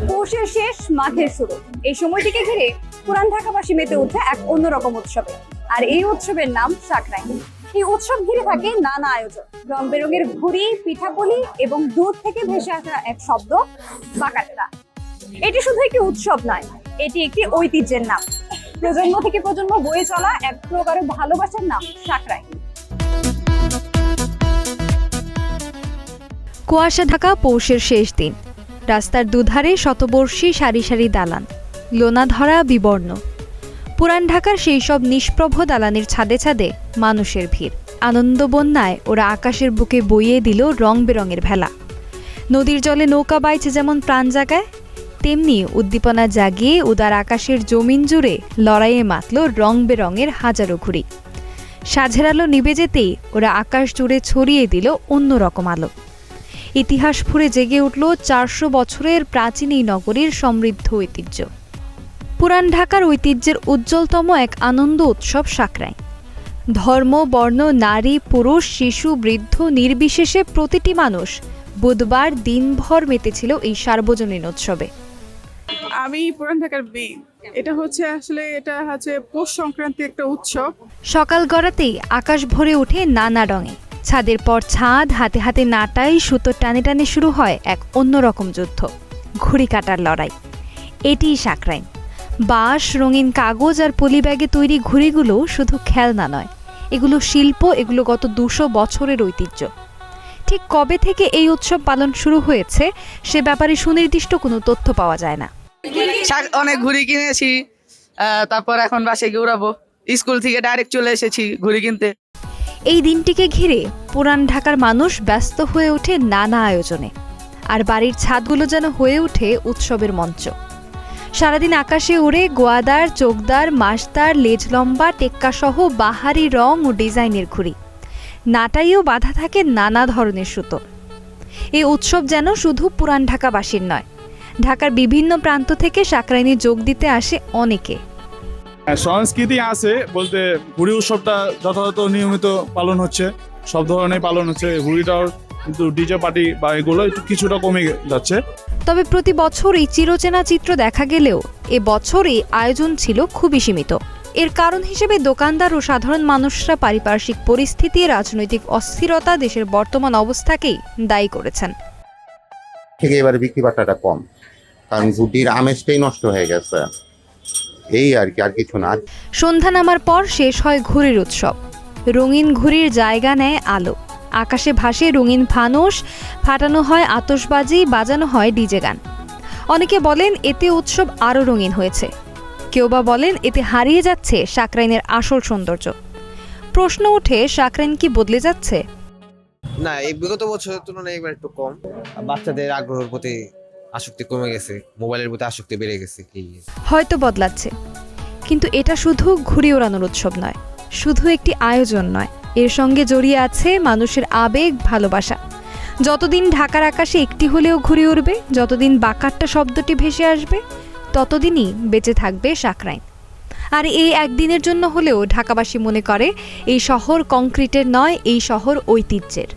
পৌষের শেষ, মাঘের শুরু, এই সময়টিকে ঘিরে পুরান ঢাকাবাসী মেতে ওঠে এক অন্যরকম উৎসবে। আর এই উৎসবের নাম সাকরাইন। এই উৎসব ঘিরে থাকে নানা আয়োজন, রং বেরঙের ঘুড়ি, পিঠাপুলি এবং দূর থেকে ভেসে আসা এক শব্দ, বাঁকাটেরা। এটি শুধু একটি উৎসব নয়, এটি একটি ঐতিহ্যের নাম। প্রজন্ম থেকে প্রজন্ম বয়ে চলা এক প্রকার ভালোবাসার নাম সাকরাইন। কুয়াশা ঢাকা পৌষের শেষ দিন। রাস্তার দুধারে শতবর্ষী সারি সারি দালান, লোনা ধরা বিবর্ণ। পুরান ঢাকার সেই সব নিষ্প্রভ দালানের ছাদে ছাদে মানুষের ভিড়। আনন্দ বন্যায় ওরা আকাশের বুকে বইয়ে দিল রং বেরঙের ভেলা। নদীর জলে নৌকা বাইছে যেমন প্রাণ জাগায়, তেমনি উদ্দীপনা জাগিয়ে উদার আকাশের জমিন জুড়ে লড়াইয়ে মাতল রং বেরঙের হাজারো ঘুড়ি। সাঁঝের আলো নিভে যেতেই ওরা আকাশ জুড়ে ছড়িয়ে দিল অন্যরকম আলো। ইতিহাস ফুঁড়ে জেগে উঠল 400 বছরের প্রাচীন এই নগরীর সমৃদ্ধ ঐতিহ্য। পুরান ঢাকার ঐতিহ্যের উজ্জ্বলতম এক আনন্দ উৎসব সাকরাইন। ধর্ম, বর্ণ, নারী, পুরুষ, শিশু, বৃদ্ধ নির্বিশেষে প্রতিটি মানুষ বুধবার দিনভর মেতেছিল এই সার্বজনীন উৎসবে। আমি পুরান ঢাকার মেয়ে। এটা হচ্ছে পৌষ সংক্রান্তি একটা উৎসব। সকাল গড়াতেই আকাশ ভরে ওঠে নানা রঙে। ছাদের পর ছাদ, হাতে হাতে নাটাই, সুতো টানে টানে শুরু হয় এক অন্যরকম যুদ্ধ, ঘুড়ি কাটার লড়াই। এটিই সাকরাইন। বাঁশ, রঙিন কাগজ আর পলি ব্যাগে তৈরি ঘুড়িগুলো শুধু খেলনা নয়, এগুলো শিল্প, এগুলো গত 200 বছরের ঐতিহ্য। ঠিক কবে থেকে এই উৎসব পালন শুরু হয়েছে সে ব্যাপারে সুনির্দিষ্ট কোনো তথ্য পাওয়া যায় না। অনেক ঘুড়ি কিনেছি, তারপর এখন বাসায় গিয়ে উড়াবো। স্কুল থেকে ডাইরেক্ট চলে এসেছি ঘুড়ি কিনতে। এই দিনটিকে ঘিরে পুরান ঢাকার মানুষ ব্যস্ত হয়ে ওঠে নানা আয়োজনে, আর বাড়ির ছাদগুলো যেন হয়ে ওঠে উৎসবের মঞ্চ। সারাদিন আকাশে উড়ে গোয়াদার, চোখদার, মাসদার, লেজ লম্বা, টেক্কাসহ বাহারি রং ও ডিজাইনের ঘুড়ি। নাটাইও বাঁধা থাকে নানা ধরনের সুতো। এই উৎসব যেন শুধু পুরান ঢাকাবাসীর নয়, ঢাকার বিভিন্ন প্রান্ত থেকে সাকরাইনে যোগ দিতে আসে অনেকে। সংস্কৃতি আছে বলতে ঘুড়ি উৎসবটা যথাযথ নিয়মিত পালন হচ্ছে, সব ধরনের পালন হচ্ছে। ঘুড়িটাও কিন্তু ডিজে পার্টি বা এগুলো একটু কিছুটা কমে যাচ্ছে। তবে প্রতি বছর এই চিরচেনা চিত্র দেখা গেলেও এ বছর এই আয়োজন ছিল খুবই সীমিত। এর কারণ হিসেবে দোকানদার ও সাধারণ মানুষরা পারিপার্শ্বিক পরিস্থিতি, রাজনৈতিক অস্থিরতা, দেশের বর্তমান অবস্থাকেই দায়ী করেছেন। থেকে এবারে বিক্রি বাট্টাটা কম, কারণ ঘুড়ির আমেজটাই নষ্ট হয়ে গেছে, এই আর কি, আর কিছু না। সন্ধ্যা নামার পর শেষ হয় ঘুড়ির উৎসব। রঙিন ঘুড়ির জায়গা নেয় আলো, আকাশে ভাসে রঙিন ফানুস, ফাটানো হয় আতশবাজি, বাজানো হয় ডিজে গান। অনেকে বলেন এতে উৎসব আরও রঙিন হয়েছে, কেউ বা বলেন এতে হারিয়ে যাচ্ছে সাকরাইনের আসল সৌন্দর্য। প্রশ্ন ওঠে, সাকরাইন কি বদলে যাচ্ছে? না, এই বিগত বছরের তুলনায় এবার একটু কম। বাচ্চাদের আগ্রহের প্রতি আসক্তি কমে গেছে, মোবাইলের প্রতি আসক্তি বেড়ে গেছে। হয়তো বদলাচ্ছে, কিন্তু এটা শুধু ঘুড়ি ওড়ানোর উৎসব নয়, শুধু একটি আয়োজন নয়, এর সঙ্গে জড়িয়ে আছে মানুষের আবেগ, ভালোবাসা। যতদিন ঢাকার আকাশে একটি হলেও ঘুড়ি উড়বে, যতদিন বাকাট্টা শব্দটি ভেসে আসবে, ততদিনই বেঁচে থাকবে সাকরাইন। আর এই একদিনের জন্য হলেও ঢাকাবাসী মনে করে এই শহর কংক্রিটের নয়, এই শহর ঐতিহ্যের।